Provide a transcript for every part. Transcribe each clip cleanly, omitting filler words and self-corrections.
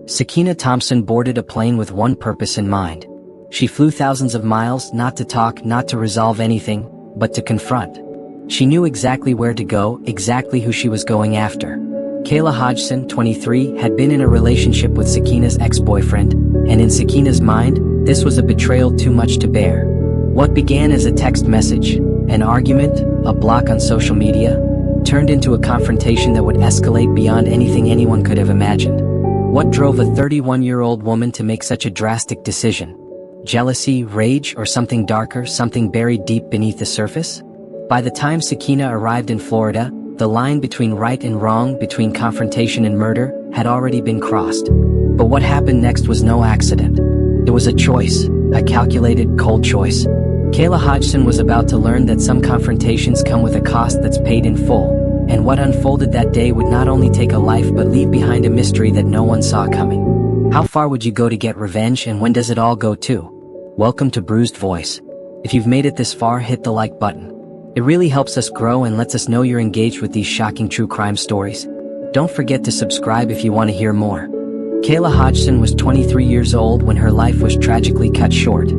Sakiyna Thompson boarded a plane with one purpose in mind. She flew thousands of miles not to talk, not to resolve anything, but to confront. She knew exactly where to go, exactly who she was going after. Kayla Hodgson, 23, had been in a relationship with Sakiyna's ex-boyfriend, and in Sakiyna's mind, this was a betrayal too much to bear. What began as a text message, an argument, a block on social media, turned into a confrontation that would escalate beyond anything anyone could have imagined. What drove a 31-year-old woman to make such a drastic decision? Jealousy, rage, or something darker, something buried deep beneath the surface? By the time Sakiyna arrived in Florida, the line between right and wrong, between confrontation and murder, had already been crossed. But what happened next was no accident. It was a choice, a calculated, cold choice. Kayla Hodgson was about to learn that some confrontations come with a cost that's paid in full, and what unfolded that day would not only take a life but leave behind a mystery that no one saw coming. How far would you go to get revenge, and when does it all go to? Welcome to Bruised Voice. If you've made it this far, hit the like button. It really helps us grow and lets us know you're engaged with these shocking true crime stories. Don't forget to subscribe if you want to hear more. Kayla Hodgson was 23 years old when her life was tragically cut short.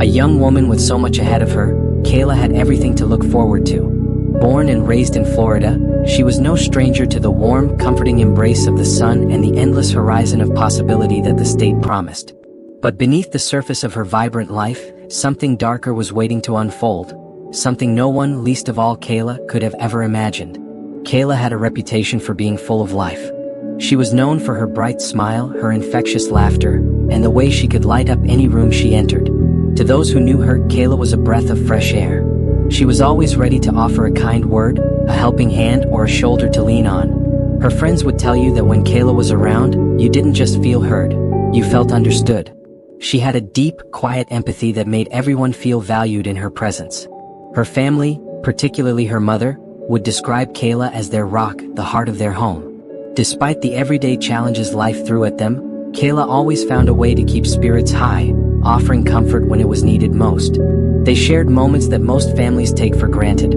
A young woman with so much ahead of her, Kayla had everything to look forward to. Born and raised in Florida, she was no stranger to the warm, comforting embrace of the sun and the endless horizon of possibility that the state promised. But beneath the surface of her vibrant life, something darker was waiting to unfold. Something no one, least of all Kayla, could have ever imagined. Kayla had a reputation for being full of life. She was known for her bright smile, her infectious laughter, and the way she could light up any room she entered. To those who knew her, Kayla was a breath of fresh air. She was always ready to offer a kind word, a helping hand, or a shoulder to lean on. Her friends would tell you that when Kayla was around, you didn't just feel heard, you felt understood. She had a deep, quiet empathy that made everyone feel valued in her presence. Her family, particularly her mother, would describe Kayla as their rock, the heart of their home. Despite the everyday challenges life threw at them, Kayla always found a way to keep spirits high, offering comfort when it was needed most. They shared moments that most families take for granted.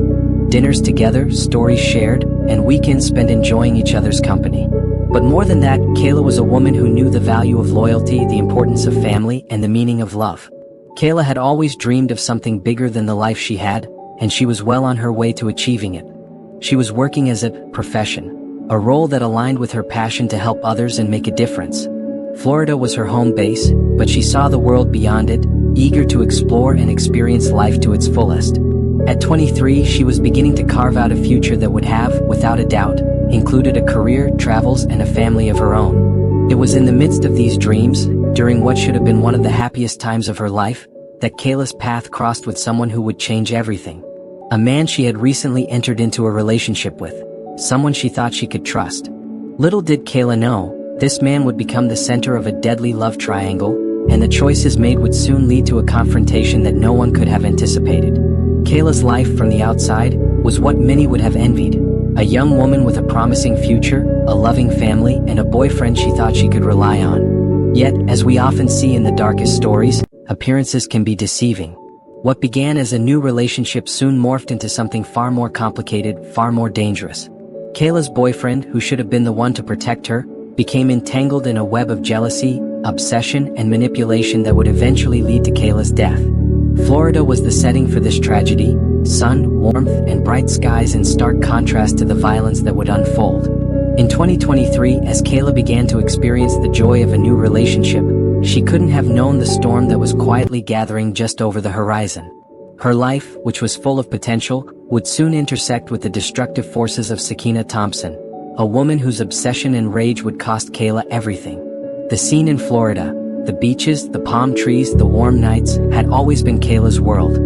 Dinners together, stories shared, and weekends spent enjoying each other's company. But more than that, Kayla was a woman who knew the value of loyalty, the importance of family, and the meaning of love. Kayla had always dreamed of something bigger than the life she had, and she was well on her way to achieving it. She was working as a profession, a role that aligned with her passion to help others and make a difference. Florida was her home base, but she saw the world beyond it, eager to explore and experience life to its fullest. At 23, she was beginning to carve out a future that would have, without a doubt, included a career, travels, and a family of her own. It was in the midst of these dreams, during what should have been one of the happiest times of her life, that Kayla's path crossed with someone who would change everything. A man she had recently entered into a relationship with, someone she thought she could trust. Little did Kayla know, this man would become the center of a deadly love triangle, and the choices made would soon lead to a confrontation that no one could have anticipated. Kayla's life from the outside was what many would have envied. A young woman with a promising future, a loving family, and a boyfriend she thought she could rely on. Yet, as we often see in the darkest stories, appearances can be deceiving. What began as a new relationship soon morphed into something far more complicated, far more dangerous. Kayla's boyfriend, who should have been the one to protect her, became entangled in a web of jealousy, obsession, and manipulation that would eventually lead to Kayla's death. Florida was the setting for this tragedy, sun, warmth, and bright skies in stark contrast to the violence that would unfold. In 2023, as Kayla began to experience the joy of a new relationship, she couldn't have known the storm that was quietly gathering just over the horizon. Her life, which was full of potential, would soon intersect with the destructive forces of Sakiyna Thompson, a woman whose obsession and rage would cost Kayla everything. The scene in Florida, the beaches, the palm trees, the warm nights, had always been Kayla's world.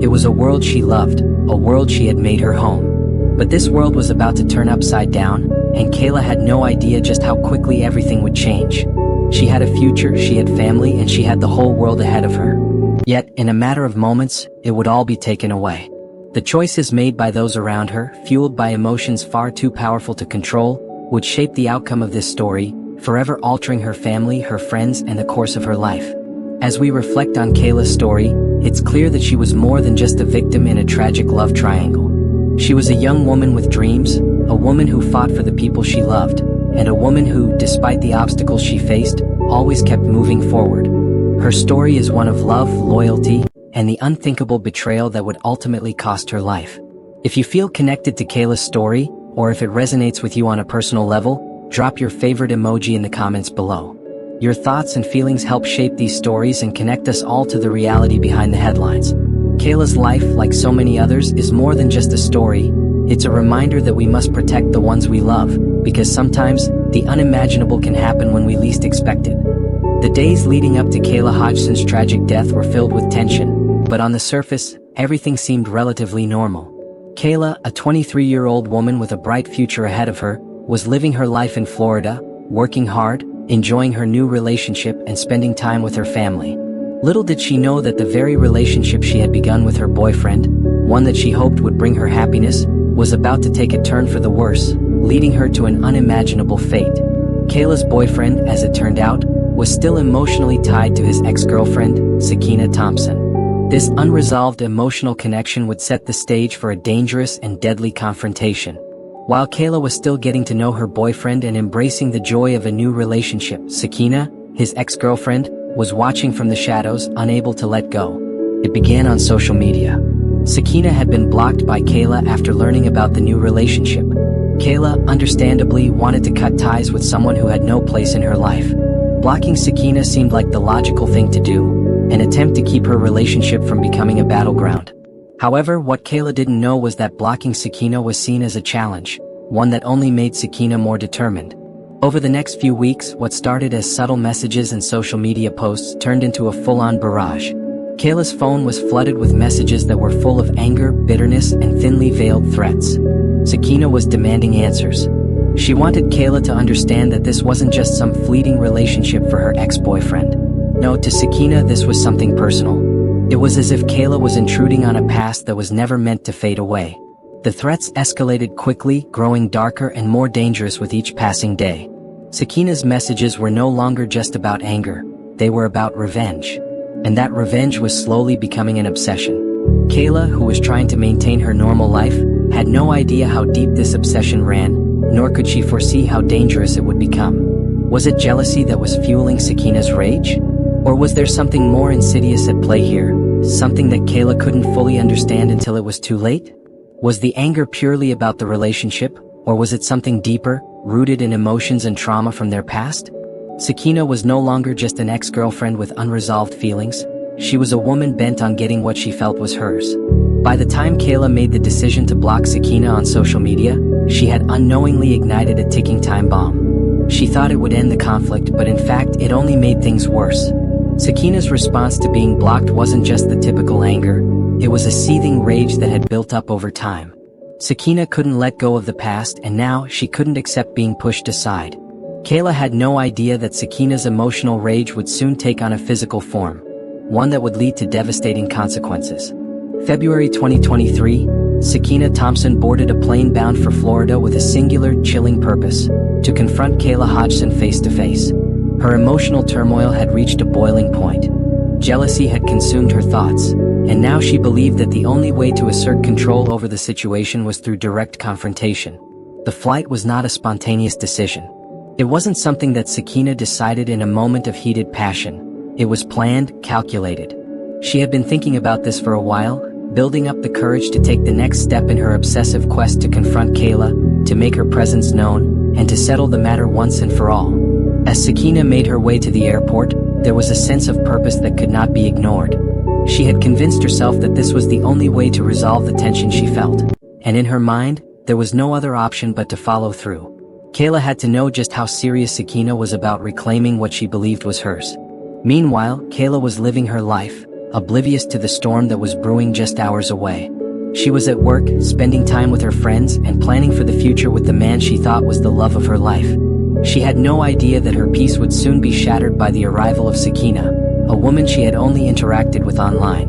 It was a world she loved, a world she had made her home. But this world was about to turn upside down, and Kayla had no idea just how quickly everything would change. She had a future, she had family, and she had the whole world ahead of her. Yet, in a matter of moments, it would all be taken away. The choices made by those around her, fueled by emotions far too powerful to control, would shape the outcome of this story, forever altering her family, her friends, and the course of her life. As we reflect on Kayla's story, it's clear that she was more than just a victim in a tragic love triangle. She was a young woman with dreams, a woman who fought for the people she loved, and a woman who, despite the obstacles she faced, always kept moving forward. Her story is one of love, loyalty, and the unthinkable betrayal that would ultimately cost her life. If you feel connected to Kayla's story, or if it resonates with you on a personal level, drop your favorite emoji in the comments below. Your thoughts and feelings help shape these stories and connect us all to the reality behind the headlines. Kayla's life, like so many others, is more than just a story. It's a reminder that we must protect the ones we love, because sometimes, the unimaginable can happen when we least expect it. The days leading up to Kayla Hodgson's tragic death were filled with tension, but on the surface, everything seemed relatively normal. Kayla, a 23-year-old woman with a bright future ahead of her, was living her life in Florida, working hard, enjoying her new relationship and spending time with her family. Little did she know that the very relationship she had begun with her boyfriend, one that she hoped would bring her happiness, was about to take a turn for the worse, leading her to an unimaginable fate. Kayla's boyfriend, as it turned out, was still emotionally tied to his ex-girlfriend, Sakiyna Thompson. This unresolved emotional connection would set the stage for a dangerous and deadly confrontation. While Kayla was still getting to know her boyfriend and embracing the joy of a new relationship, Sakiyna, his ex-girlfriend, was watching from the shadows, unable to let go. It began on social media. Sakiyna had been blocked by Kayla after learning about the new relationship. Kayla, understandably, wanted to cut ties with someone who had no place in her life. Blocking Sakiyna seemed like the logical thing to do, an attempt to keep her relationship from becoming a battleground. However, what Kayla didn't know was that blocking Sakiyna was seen as a challenge, one that only made Sakiyna more determined. Over the next few weeks, what started as subtle messages and social media posts turned into a full-on barrage. Kayla's phone was flooded with messages that were full of anger, bitterness, and thinly veiled threats. Sakiyna was demanding answers. She wanted Kayla to understand that this wasn't just some fleeting relationship for her ex-boyfriend. No, to Sakiyna this was something personal. It was as if Kayla was intruding on a past that was never meant to fade away. The threats escalated quickly, growing darker and more dangerous with each passing day. Sakiyna's messages were no longer just about anger, they were about revenge. And that revenge was slowly becoming an obsession. Kayla, who was trying to maintain her normal life, had no idea how deep this obsession ran, nor could she foresee how dangerous it would become. Was it jealousy that was fueling Sakiyna's rage? Or was there something more insidious at play here, something that Kayla couldn't fully understand until it was too late? Was the anger purely about the relationship, or was it something deeper, rooted in emotions and trauma from their past? Sakiyna was no longer just an ex-girlfriend with unresolved feelings, she was a woman bent on getting what she felt was hers. By the time Kayla made the decision to block Sakiyna on social media, she had unknowingly ignited a ticking time bomb. She thought it would end the conflict, but in fact it only made things worse. Sakiyna's response to being blocked wasn't just the typical anger, it was a seething rage that had built up over time. Sakiyna couldn't let go of the past, and now she couldn't accept being pushed aside. Kayla had no idea that Sakiyna's emotional rage would soon take on a physical form, one that would lead to devastating consequences. February 2023, Sakiyna Thompson boarded a plane bound for Florida with a singular, chilling purpose: to confront Kayla Hodgson face to face. Her emotional turmoil had reached a boiling point. Jealousy had consumed her thoughts, and now she believed that the only way to assert control over the situation was through direct confrontation. The flight was not a spontaneous decision. It wasn't something that Sakiyna decided in a moment of heated passion. It was planned, calculated. She had been thinking about this for a while, building up the courage to take the next step in her obsessive quest to confront Kayla, to make her presence known, and to settle the matter once and for all. As Sakiyna made her way to the airport, there was a sense of purpose that could not be ignored. She had convinced herself that this was the only way to resolve the tension she felt, and in her mind, there was no other option but to follow through. Kayla had to know just how serious Sakiyna was about reclaiming what she believed was hers. Meanwhile, Kayla was living her life, oblivious to the storm that was brewing just hours away. She was at work, spending time with her friends, and planning for the future with the man she thought was the love of her life. She had no idea that her peace would soon be shattered by the arrival of Sakiyna, a woman she had only interacted with online.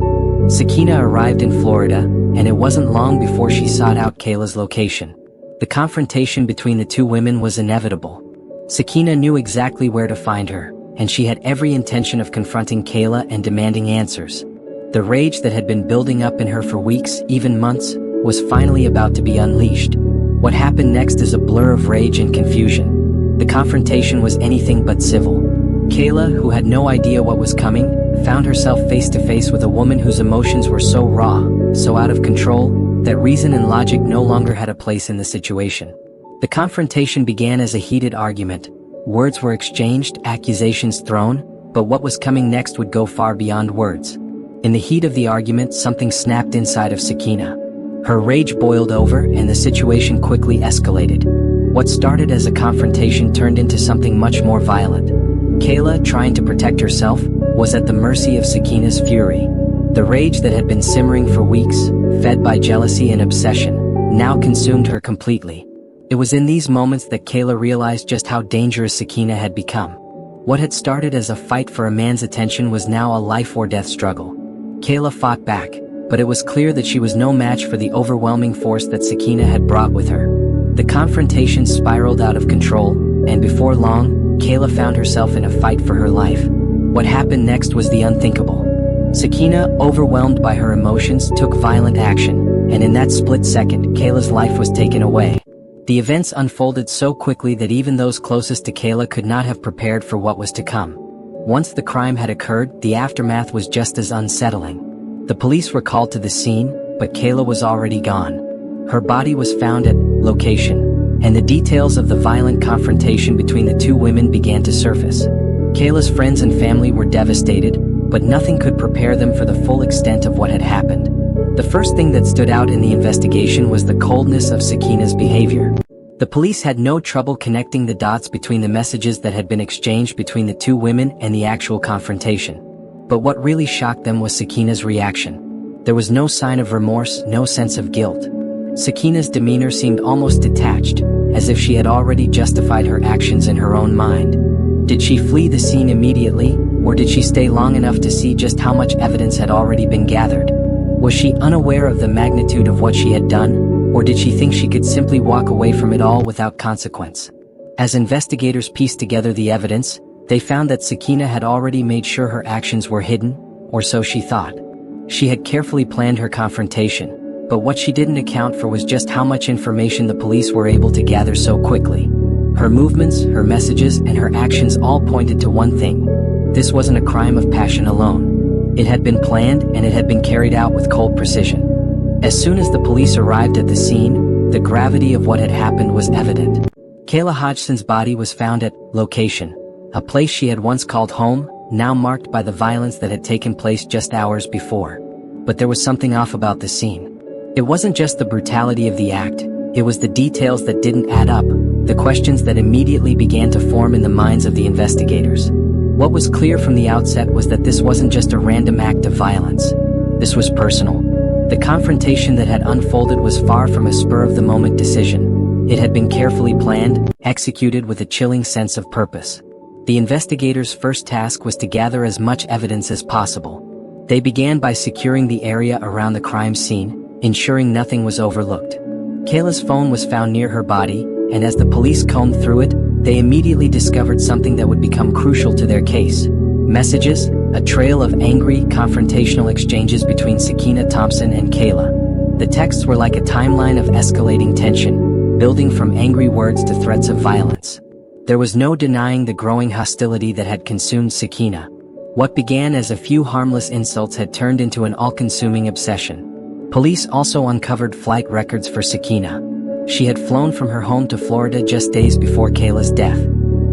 Sakiyna arrived in Florida, and it wasn't long before she sought out Kayla's location. The confrontation between the two women was inevitable. Sakiyna knew exactly where to find her, and she had every intention of confronting Kayla and demanding answers. The rage that had been building up in her for weeks, even months, was finally about to be unleashed. What happened next is a blur of rage and confusion. The confrontation was anything but civil. Kayla, who had no idea what was coming, found herself face to face with a woman whose emotions were so raw, so out of control, that reason and logic no longer had a place in the situation. The confrontation began as a heated argument. Words were exchanged, accusations thrown, but what was coming next would go far beyond words. In the heat of the argument, something snapped inside of Sakiyna. Her rage boiled over, and the situation quickly escalated. What started as a confrontation turned into something much more violent. Kayla, trying to protect herself, was at the mercy of Sakiyna's fury. The rage that had been simmering for weeks, fed by jealousy and obsession, now consumed her completely. It was in these moments that Kayla realized just how dangerous Sakiyna had become. What had started as a fight for a man's attention was now a life-or-death struggle. Kayla fought back, but it was clear that she was no match for the overwhelming force that Sakiyna had brought with her. The confrontation spiraled out of control, and before long, Kayla found herself in a fight for her life. What happened next was the unthinkable. Sakiyna, overwhelmed by her emotions, took violent action, and in that split second, Kayla's life was taken away. The events unfolded so quickly that even those closest to Kayla could not have prepared for what was to come. Once the crime had occurred, the aftermath was just as unsettling. The police were called to the scene, but Kayla was already gone. Her body was found at location, and the details of the violent confrontation between the two women began to surface. Kayla's friends and family were devastated, but nothing could prepare them for the full extent of what had happened. The first thing that stood out in the investigation was the coldness of Sakiyna's behavior. The police had no trouble connecting the dots between the messages that had been exchanged between the two women and the actual confrontation. But what really shocked them was Sakiyna's reaction. There was no sign of remorse, no sense of guilt. Sakiyna's demeanor seemed almost detached, as if she had already justified her actions in her own mind. Did she flee the scene immediately, or did she stay long enough to see just how much evidence had already been gathered? Was she unaware of the magnitude of what she had done, or did she think she could simply walk away from it all without consequence? As investigators pieced together the evidence, they found that Sakiyna had already made sure her actions were hidden, or so she thought. She had carefully planned her confrontation, but what she didn't account for was just how much information the police were able to gather so quickly. Her movements, her messages, and her actions all pointed to one thing. This wasn't a crime of passion alone. It had been planned, and it had been carried out with cold precision. As soon as the police arrived at the scene, the gravity of what had happened was evident. Kayla Hodgson's body was found at location, a place she had once called home, now marked by the violence that had taken place just hours before. But there was something off about the scene. It wasn't just the brutality of the act, it was the details that didn't add up, the questions that immediately began to form in the minds of the investigators. What was clear from the outset was that this wasn't just a random act of violence. This was personal. The confrontation that had unfolded was far from a spur-of-the-moment decision. It had been carefully planned, executed with a chilling sense of purpose. The investigators' first task was to gather as much evidence as possible. They began by securing the area around the crime scene, ensuring nothing was overlooked. Kayla's phone was found near her body, and as the police combed through it, they immediately discovered something that would become crucial to their case. Messages, a trail of angry, confrontational exchanges between Sakiyna Thompson and Kayla. The texts were like a timeline of escalating tension, building from angry words to threats of violence. There was no denying the growing hostility that had consumed Sakiyna. What began as a few harmless insults had turned into an all-consuming obsession. Police also uncovered flight records for Sakiyna. She had flown from her home to Florida just days before Kayla's death.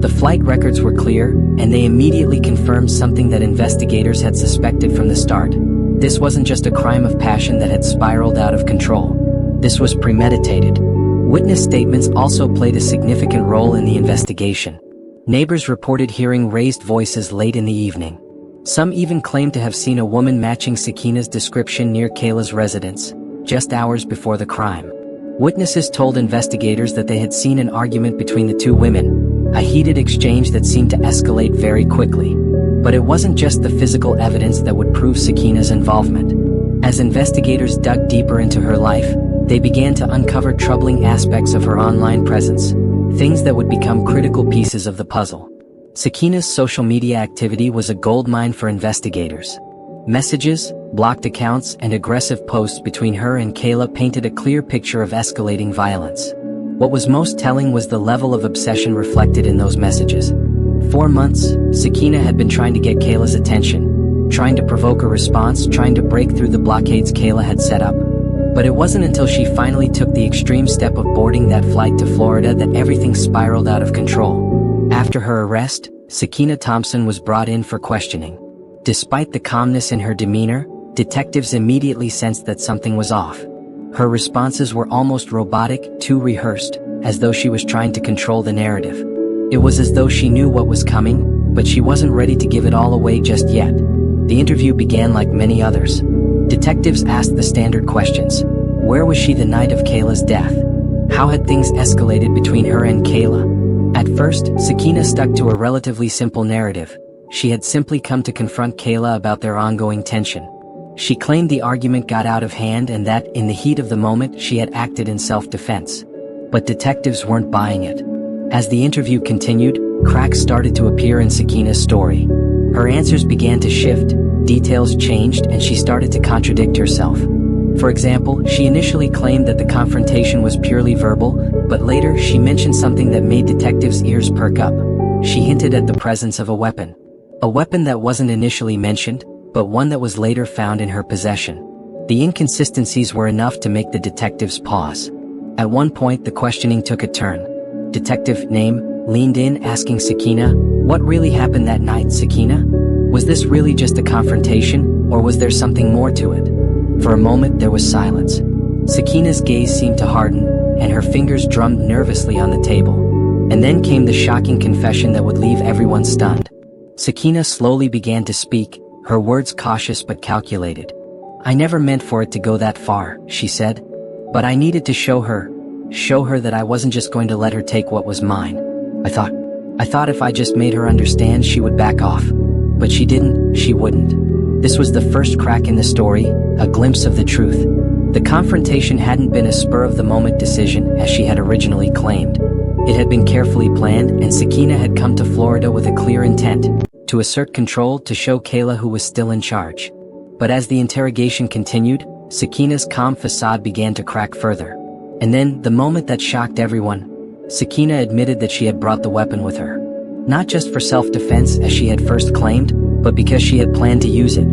The flight records were clear, and they immediately confirmed something that investigators had suspected from the start. This wasn't just a crime of passion that had spiraled out of control. This was premeditated. Witness statements also played a significant role in the investigation. Neighbors reported hearing raised voices late in the evening. Some even claimed to have seen a woman matching Sakiyna's description near Kayla's residence, just hours before the crime. Witnesses told investigators that they had seen an argument between the two women, a heated exchange that seemed to escalate very quickly. But it wasn't just the physical evidence that would prove Sakiyna's involvement. As investigators dug deeper into her life, they began to uncover troubling aspects of her online presence, things that would become critical pieces of the puzzle. Sakiyna's social media activity was a goldmine for investigators. Messages, blocked accounts, and aggressive posts between her and Kayla painted a clear picture of escalating violence. What was most telling was the level of obsession reflected in those messages. 4 months, Sakiyna had been trying to get Kayla's attention, trying to provoke a response, trying to break through the blockades Kayla had set up. But it wasn't until she finally took the extreme step of boarding that flight to Florida that everything spiraled out of control. After her arrest, Sakiyna Thompson was brought in for questioning. Despite the calmness in her demeanor, detectives immediately sensed that something was off. Her responses were almost robotic, too rehearsed, as though she was trying to control the narrative. It was as though she knew what was coming, but she wasn't ready to give it all away just yet. The interview began like many others. Detectives asked the standard questions. Where was she the night of Kayla's death? How had things escalated between her and Kayla? At first, Sakiyna stuck to a relatively simple narrative. She had simply come to confront Kayla about their ongoing tension. She claimed the argument got out of hand and that, in the heat of the moment, she had acted in self-defense. But detectives weren't buying it. As the interview continued, cracks started to appear in Sakiyna's story. Her answers began to shift, details changed, and she started to contradict herself. For example, she initially claimed that the confrontation was purely verbal, but later she mentioned something that made detectives' ears perk up. She hinted at the presence of a weapon. A weapon that wasn't initially mentioned, but one that was later found in her possession. The inconsistencies were enough to make the detectives pause. At one point, the questioning took a turn. Detective Name leaned in, asking Sakiyna, "What really happened that night, Sakiyna? Was this really just a confrontation, or was there something more to it?" For a moment, there was silence. Sakiyna's gaze seemed to harden, and her fingers drummed nervously on the table. And then came the shocking confession that would leave everyone stunned. Sakiyna slowly began to speak, her words cautious but calculated. "I never meant for it to go that far," she said. "But I needed to show her that I wasn't just going to let her take what was mine. I thought if I just made her understand, she would back off. But she didn't, she wouldn't." This was the first crack in the story, a glimpse of the truth. The confrontation hadn't been a spur-of-the-moment decision as she had originally claimed. It had been carefully planned, and Sakiyna had come to Florida with a clear intent: to assert control, to show Kayla who was still in charge. But as the interrogation continued, Sakiyna's calm facade began to crack further. And then, the moment that shocked everyone, Sakiyna admitted that she had brought the weapon with her. Not just for self-defense as she had first claimed, but because she had planned to use it.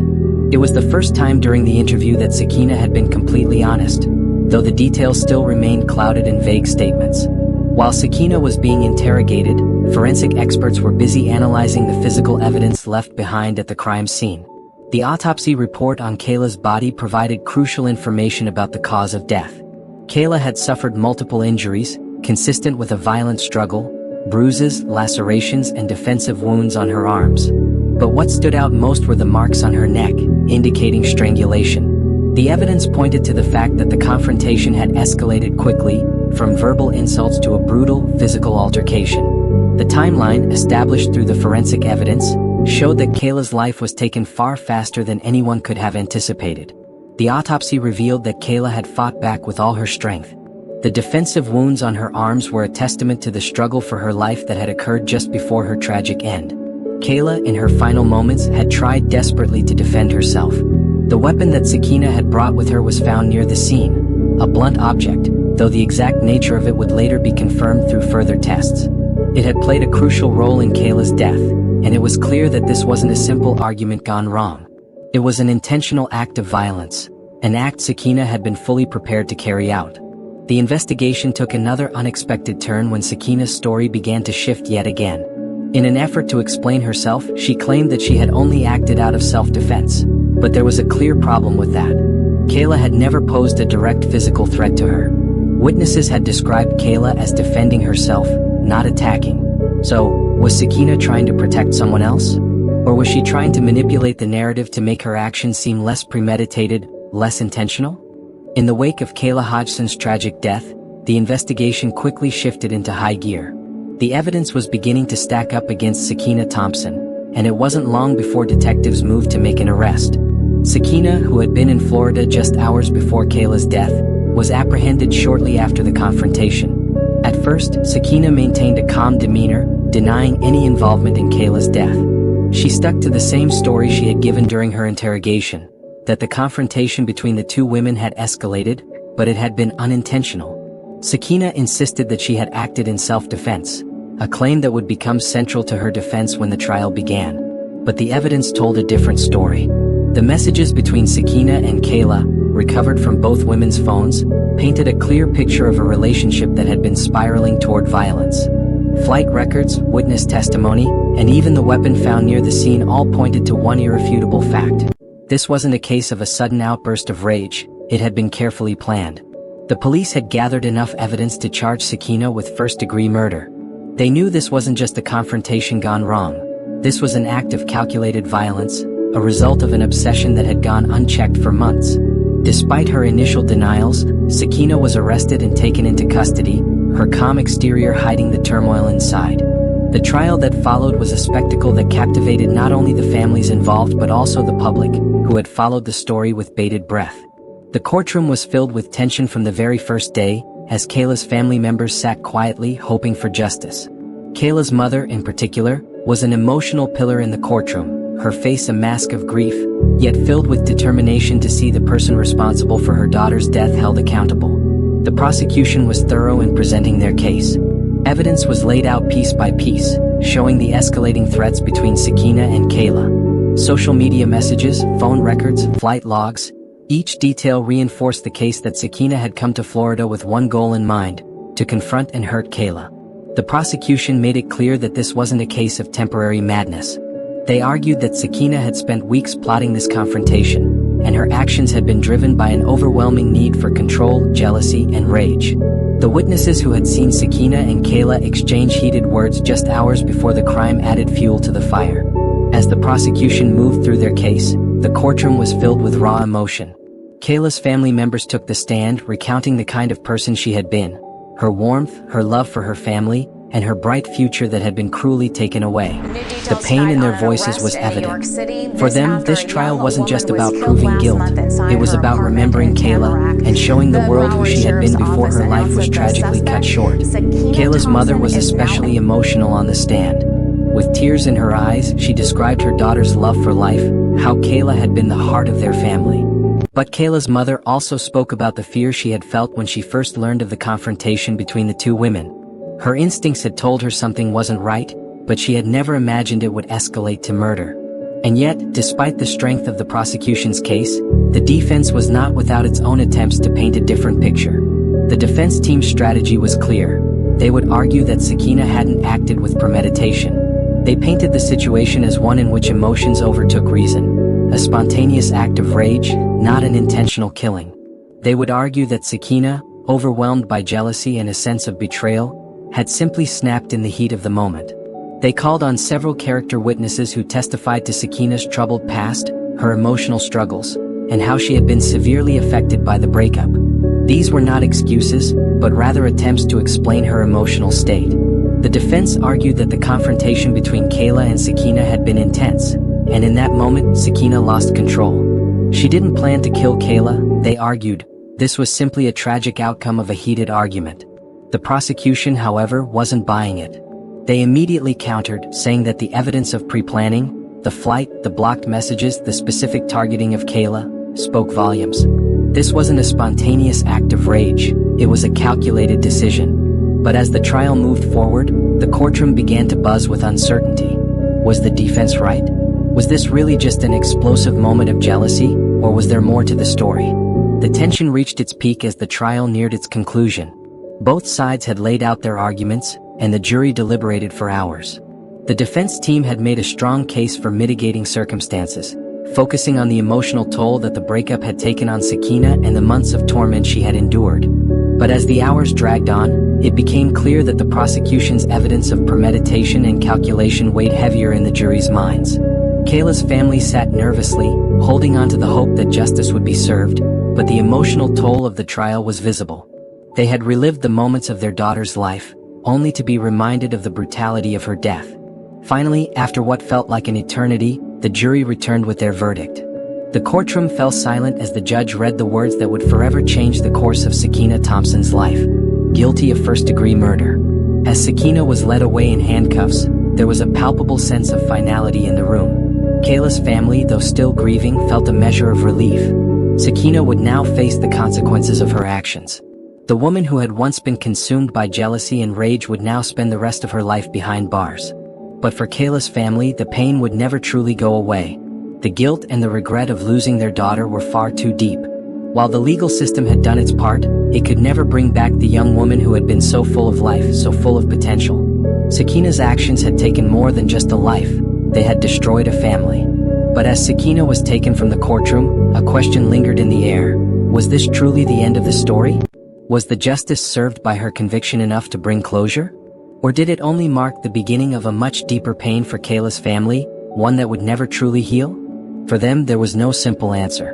It was the first time during the interview that Sakiyna had been completely honest, though the details still remained clouded in vague statements. While Sakiyna was being interrogated, forensic experts were busy analyzing the physical evidence left behind at the crime scene. The autopsy report on Kayla's body provided crucial information about the cause of death. Kayla had suffered multiple injuries, consistent with a violent struggle, bruises, lacerations, and defensive wounds on her arms. But what stood out most were the marks on her neck, indicating strangulation. The evidence pointed to the fact that the confrontation had escalated quickly, from verbal insults to a brutal, physical altercation. The timeline, established through the forensic evidence, showed that Kayla's life was taken far faster than anyone could have anticipated. The autopsy revealed that Kayla had fought back with all her strength. The defensive wounds on her arms were a testament to the struggle for her life that had occurred just before her tragic end. Kayla, in her final moments, had tried desperately to defend herself. The weapon that Sakiyna had brought with her was found near the scene, a blunt object, though the exact nature of it would later be confirmed through further tests. It had played a crucial role in Kayla's death, and it was clear that this wasn't a simple argument gone wrong. It was an intentional act of violence, an act Sakiyna had been fully prepared to carry out. The investigation took another unexpected turn when Sakiyna's story began to shift yet again. In an effort to explain herself, she claimed that she had only acted out of self-defense. But there was a clear problem with that. Kayla had never posed a direct physical threat to her. Witnesses had described Kayla as defending herself, not attacking. So, was Sakiyna trying to protect someone else? Or was she trying to manipulate the narrative to make her actions seem less premeditated, less intentional? In the wake of Kayla Hodgson's tragic death, the investigation quickly shifted into high gear. The evidence was beginning to stack up against Sakiyna Thompson, and it wasn't long before detectives moved to make an arrest. Sakiyna, who had been in Florida just hours before Kayla's death, was apprehended shortly after the confrontation. At first, Sakiyna maintained a calm demeanor, denying any involvement in Kayla's death. She stuck to the same story she had given during her interrogation, that the confrontation between the two women had escalated, but it had been unintentional. Sakiyna insisted that she had acted in self-defense, a claim that would become central to her defense when the trial began. But the evidence told a different story. The messages between Sakiyna and Kayla, recovered from both women's phones, painted a clear picture of a relationship that had been spiraling toward violence. Flight records, witness testimony, and even the weapon found near the scene all pointed to one irrefutable fact. This wasn't a case of a sudden outburst of rage, it had been carefully planned. The police had gathered enough evidence to charge Sakiyna with first-degree murder. They knew this wasn't just a confrontation gone wrong. This was an act of calculated violence, a result of an obsession that had gone unchecked for months. Despite her initial denials, Sakiyna was arrested and taken into custody, her calm exterior hiding the turmoil inside. The trial that followed was a spectacle that captivated not only the families involved but also the public, who had followed the story with bated breath. The courtroom was filled with tension from the very first day, as Kayla's family members sat quietly hoping for justice. Kayla's mother, in particular, was an emotional pillar in the courtroom, her face a mask of grief, yet filled with determination to see the person responsible for her daughter's death held accountable. The prosecution was thorough in presenting their case. Evidence was laid out piece by piece, showing the escalating threats between Sakiyna and Kayla. Social media messages, phone records, flight logs, each detail reinforced the case that Sakiyna had come to Florida with one goal in mind: to confront and hurt Kayla. The prosecution made it clear that this wasn't a case of temporary madness. They argued that Sakiyna had spent weeks plotting this confrontation, and her actions had been driven by an overwhelming need for control, jealousy, and rage. The witnesses who had seen Sakiyna and Kayla exchange heated words just hours before the crime added fuel to the fire. As the prosecution moved through their case, the courtroom was filled with raw emotion. Kayla's family members took the stand, recounting the kind of person she had been, her warmth, her love for her family, and her bright future that had been cruelly taken away. The pain in their voices was evident. For them, this trial wasn't just about proving guilt. It was about remembering Kayla and showing the world who she had been before her life was tragically cut short. Kayla's mother was especially emotional on the stand. With tears in her eyes, she described her daughter's love for life, how Kayla had been the heart of their family. But Kayla's mother also spoke about the fear she had felt when she first learned of the confrontation between the two women. Her instincts had told her something wasn't right, but she had never imagined it would escalate to murder. And yet, despite the strength of the prosecution's case, the defense was not without its own attempts to paint a different picture. The defense team's strategy was clear. They would argue that Sakiyna hadn't acted with premeditation. They painted the situation as one in which emotions overtook reason, a spontaneous act of rage, not an intentional killing. They would argue that Sakiyna, overwhelmed by jealousy and a sense of betrayal, had simply snapped in the heat of the moment. They called on several character witnesses who testified to Sakiyna's troubled past, her emotional struggles, and how she had been severely affected by the breakup. These were not excuses, but rather attempts to explain her emotional state. The defense argued that the confrontation between Kayla and Sakiyna had been intense, and in that moment, Sakiyna lost control. She didn't plan to kill Kayla, they argued. This was simply a tragic outcome of a heated argument. The prosecution, however, wasn't buying it. They immediately countered, saying that the evidence of pre-planning, the flight, the blocked messages, the specific targeting of Kayla, spoke volumes. This wasn't a spontaneous act of rage, it was a calculated decision. But as the trial moved forward, the courtroom began to buzz with uncertainty. Was the defense right? Was this really just an explosive moment of jealousy, or was there more to the story? The tension reached its peak as the trial neared its conclusion. Both sides had laid out their arguments, and the jury deliberated for hours. The defense team had made a strong case for mitigating circumstances, focusing on the emotional toll that the breakup had taken on Sakiyna and the months of torment she had endured. But as the hours dragged on, it became clear that the prosecution's evidence of premeditation and calculation weighed heavier in the jury's minds. Kayla's family sat nervously, holding on to the hope that justice would be served, but the emotional toll of the trial was visible. They had relived the moments of their daughter's life, only to be reminded of the brutality of her death. Finally, after what felt like an eternity, the jury returned with their verdict. The courtroom fell silent as the judge read the words that would forever change the course of Sakiyna Thompson's life: guilty of first-degree murder. As Sakiyna was led away in handcuffs, there was a palpable sense of finality in the room. Kayla's family, though still grieving, felt a measure of relief. Sakiyna would now face the consequences of her actions. The woman who had once been consumed by jealousy and rage would now spend the rest of her life behind bars. But for Kayla's family, the pain would never truly go away. The guilt and the regret of losing their daughter were far too deep. While the legal system had done its part, it could never bring back the young woman who had been so full of life, so full of potential. Sakiyna's actions had taken more than just a life, they had destroyed a family. But as Sakiyna was taken from the courtroom, a question lingered in the air. Was this truly the end of the story? Was the justice served by her conviction enough to bring closure? Or did it only mark the beginning of a much deeper pain for Kayla's family, one that would never truly heal? For them, there was no simple answer.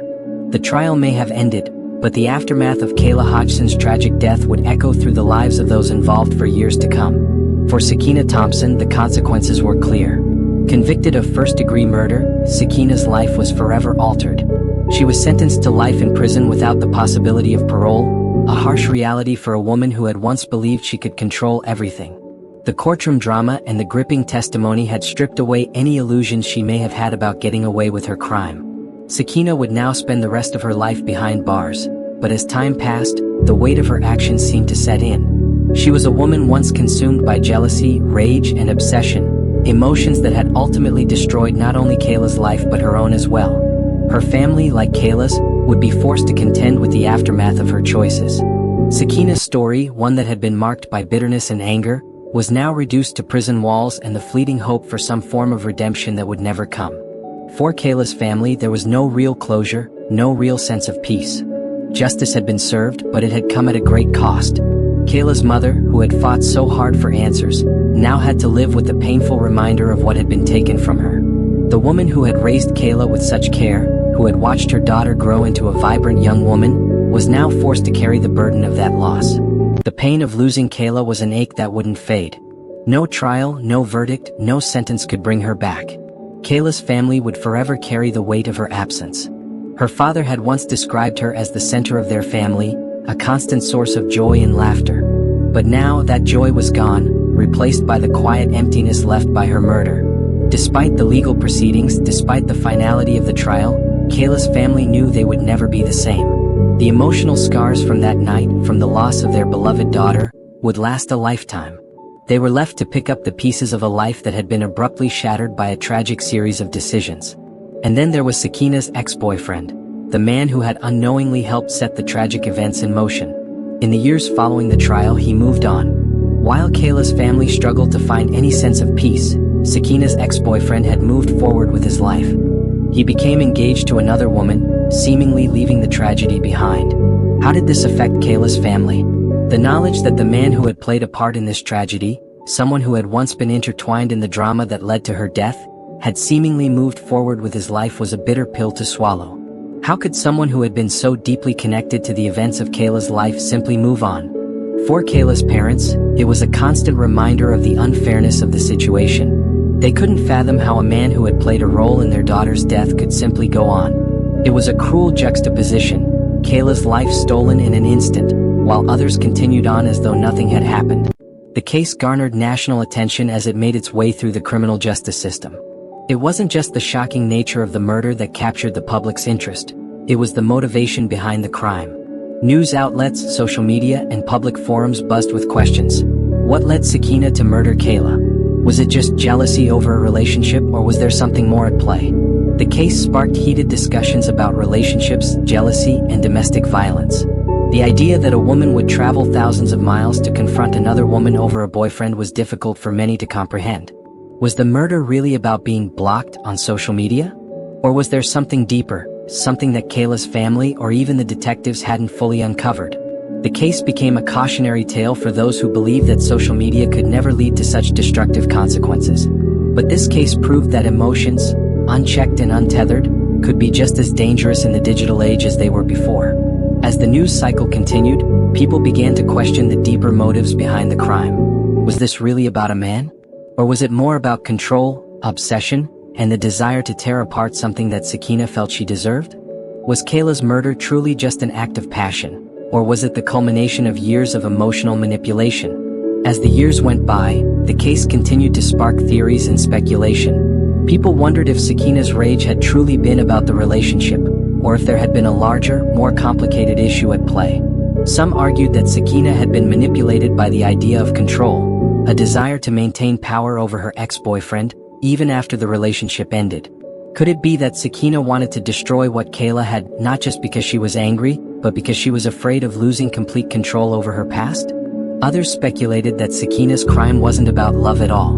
The trial may have ended, but the aftermath of Kayla Hodgson's tragic death would echo through the lives of those involved for years to come. For Sakiyna Thompson, the consequences were clear. Convicted of first-degree murder, Sakiyna's life was forever altered. She was sentenced to life in prison without the possibility of parole, a harsh reality for a woman who had once believed she could control everything. The courtroom drama and the gripping testimony had stripped away any illusions she may have had about getting away with her crime. Sakiyna would now spend the rest of her life behind bars, but as time passed, the weight of her actions seemed to set in. She was a woman once consumed by jealousy, rage, and obsession, emotions that had ultimately destroyed not only Kayla's life but her own as well. Her family, like Kayla's, would be forced to contend with the aftermath of her choices. Sakiyna's story, one that had been marked by bitterness and anger, was now reduced to prison walls and the fleeting hope for some form of redemption that would never come. For Kayla's family, there was no real closure, no real sense of peace. Justice had been served, but it had come at a great cost. Kayla's mother, who had fought so hard for answers, now had to live with the painful reminder of what had been taken from her. The woman who had raised Kayla with such care, who had watched her daughter grow into a vibrant young woman, was now forced to carry the burden of that loss. The pain of losing Kayla was an ache that wouldn't fade. No trial, no verdict, no sentence could bring her back. Kayla's family would forever carry the weight of her absence. Her father had once described her as the center of their family, a constant source of joy and laughter. But now that joy was gone, replaced by the quiet emptiness left by her murder. Despite the legal proceedings, despite the finality of the trial, Kayla's family knew they would never be the same. The emotional scars from that night, from the loss of their beloved daughter, would last a lifetime. They were left to pick up the pieces of a life that had been abruptly shattered by a tragic series of decisions. And then there was Sakiyna's ex-boyfriend, the man who had unknowingly helped set the tragic events in motion. In the years following the trial, he moved on. While Kayla's family struggled to find any sense of peace, Sakiyna's ex-boyfriend had moved forward with his life. He became engaged to another woman, seemingly leaving the tragedy behind. How did this affect Kayla's family? The knowledge that the man who had played a part in this tragedy, someone who had once been intertwined in the drama that led to her death, had seemingly moved forward with his life was a bitter pill to swallow. How could someone who had been so deeply connected to the events of Kayla's life simply move on? For Kayla's parents, it was a constant reminder of the unfairness of the situation. They couldn't fathom how a man who had played a role in their daughter's death could simply go on. It was a cruel juxtaposition, Kayla's life stolen in an instant, while others continued on as though nothing had happened. The case garnered national attention as it made its way through the criminal justice system. It wasn't just the shocking nature of the murder that captured the public's interest, it was the motivation behind the crime. News outlets, social media, and public forums buzzed with questions. What led Sakiyna to murder Kayla? Was it just jealousy over a relationship, or was there something more at play? The case sparked heated discussions about relationships, jealousy, and domestic violence. The idea that a woman would travel thousands of miles to confront another woman over a boyfriend was difficult for many to comprehend. Was the murder really about being blocked on social media? Or was there something deeper, something that Kayla's family or even the detectives hadn't fully uncovered? The case became a cautionary tale for those who believed that social media could never lead to such destructive consequences. But this case proved that emotions, unchecked and untethered, could be just as dangerous in the digital age as they were before. As the news cycle continued, people began to question the deeper motives behind the crime. Was this really about a man? Or was it more about control, obsession, and the desire to tear apart something that Sakiyna felt she deserved? Was Kayla's murder truly just an act of passion? Or was it the culmination of years of emotional manipulation? As the years went by, the case continued to spark theories and speculation. People wondered if Sakiyna's rage had truly been about the relationship, or if there had been a larger, more complicated issue at play. Some argued that Sakiyna had been manipulated by the idea of control, a desire to maintain power over her ex-boyfriend, even after the relationship ended. Could it be that Sakiyna wanted to destroy what Kayla had, not just because she was angry, but because she was afraid of losing complete control over her past? Others speculated that Sakiyna's crime wasn't about love at all.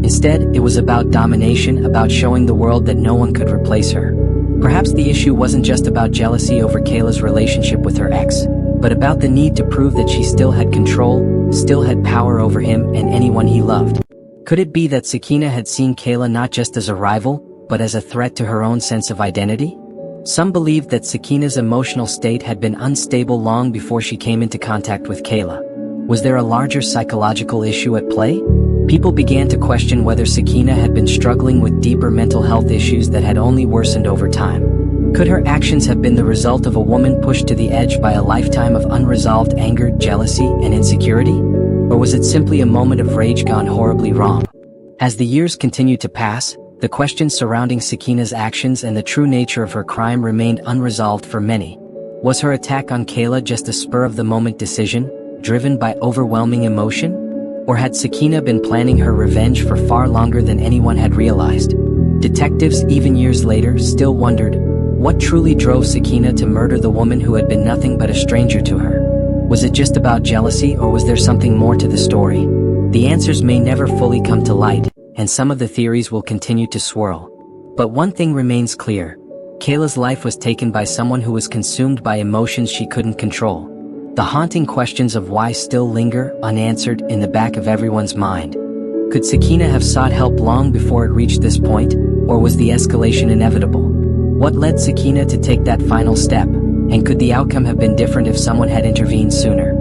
Instead, it was about domination, about showing the world that no one could replace her. Perhaps the issue wasn't just about jealousy over Kayla's relationship with her ex, but about the need to prove that she still had control, still had power over him and anyone he loved. Could it be that Sakiyna had seen Kayla not just as a rival, but as a threat to her own sense of identity? Some believed that Sakiyna's emotional state had been unstable long before she came into contact with Kayla. Was there a larger psychological issue at play? People began to question whether Sakiyna had been struggling with deeper mental health issues that had only worsened over time. Could her actions have been the result of a woman pushed to the edge by a lifetime of unresolved anger, jealousy, and insecurity? Or was it simply a moment of rage gone horribly wrong? As the years continued to pass, the questions surrounding Sakiyna's actions and the true nature of her crime remained unresolved for many. Was her attack on Kayla just a spur-of-the-moment decision, driven by overwhelming emotion? Or had Sakiyna been planning her revenge for far longer than anyone had realized? Detectives, even years later, still wondered, what truly drove Sakiyna to murder the woman who had been nothing but a stranger to her? Was it just about jealousy, or was there something more to the story? The answers may never fully come to light, and some of the theories will continue to swirl. But one thing remains clear. Kayla's life was taken by someone who was consumed by emotions she couldn't control. The haunting questions of why still linger unanswered in the back of everyone's mind. Could Sakiyna have sought help long before it reached this point, or was the escalation inevitable? What led Sakiyna to take that final step, and could the outcome have been different if someone had intervened sooner?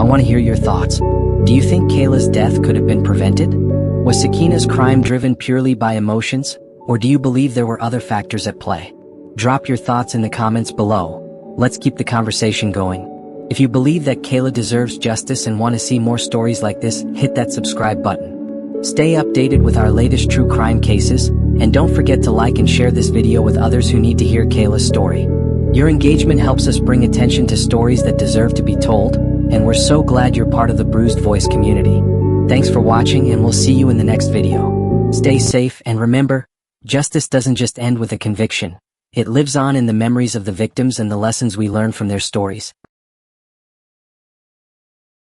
I want to hear your thoughts. Do you think Kayla's death could have been prevented? Was Sakiyna's crime driven purely by emotions, or do you believe there were other factors at play? Drop your thoughts in the comments below. Let's keep the conversation going. If you believe that Kayla deserves justice and want to see more stories like this, hit that subscribe button. Stay updated with our latest true crime cases, and don't forget to like and share this video with others who need to hear Kayla's story. Your engagement helps us bring attention to stories that deserve to be told, and we're so glad you're part of the Bruised Voice community. Thanks for watching, and we'll see you in the next video. Stay safe, and remember, justice doesn't just end with a conviction. It lives on in the memories of the victims and the lessons we learn from their stories.